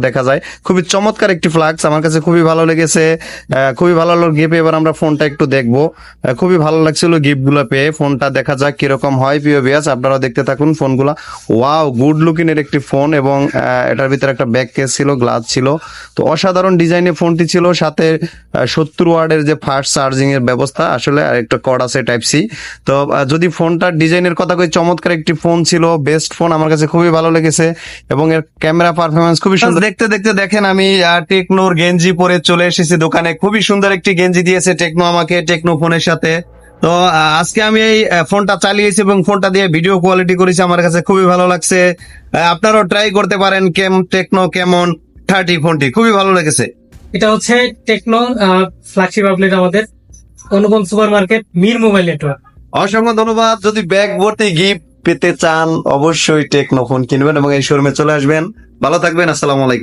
দেখা যায়। খুবই চমৎকার একটি ফ্লাক্স, আমার কাছে খুবই ভালো লেগেছে। খুবই ভালো লাগলো গিফট। এবার আমরা ফোনটা একটু দেখবো। খুবই ভালো লাগছিল গিফট গুলো পেয়ে। ফোনটা দেখা যাক কিরকম হয়। প্রিয় ভিউয়ার্স, আপনারা দেখতে থাকুন ফোনগুলা। ওয়াও, গুড লুকিং এর একটি ফোন, এবং এটার ভিতরে একটা ব্যাক কেস ছিল, গ্লাস ছিল। তো অসাধারণ ডিজাইনের ফোনটি ছিল। সাথে 70 ওয়াটের যে ফাস্ট চার্জিং এর ব্যবস্থা, আসলে একটা কর্ড আছে টাইপ সি। তো যদি ফোনটার ডিজাইনের কথা কই, চমৎকার একটি ফোন ছিল, বেস্ট ফোন, আমার কাছে খুবই ভালো লেগেছে। এবং এর ক্যামেরা পারফরমেন্স খুবই সুন্দর। দেখতে দেখতে দেখেন আমি টেকনোর গেঞ্জি পরে চলে এসেছি দোকানে। খুবই সুন্দর একটি গেঞ্জি দিয়েছে টেকনো আমাকে, টেকনো ফোনের সাথে। তো আজকে আমি এই ফোনটা চালিয়েছি এবং ফোনটা দিয়ে ভিডিও কোয়ালিটি করেছি, আমার কাছে খুবই ভালো লাগছে। আপনারাও ট্রাই করতে পারেন টেকনো কেমন 30 ফোনটি, খুবই ভালো লেগেছে। এটা হচ্ছে টেকনো ফ্ল্যাগশিপ আউটলেট আমাদের, Anupam super market, Mir mobile network. অসংখ্য ধন্যবাদ। যদি ব্যাগ ভর্তি গিফট পেতে চান, অবশ্যই টেকনো ফোন কিনবেন এবং এই শোরুমে চলে আসবেন। ভালো থাকবেন, আসসালামু আলাইকুম।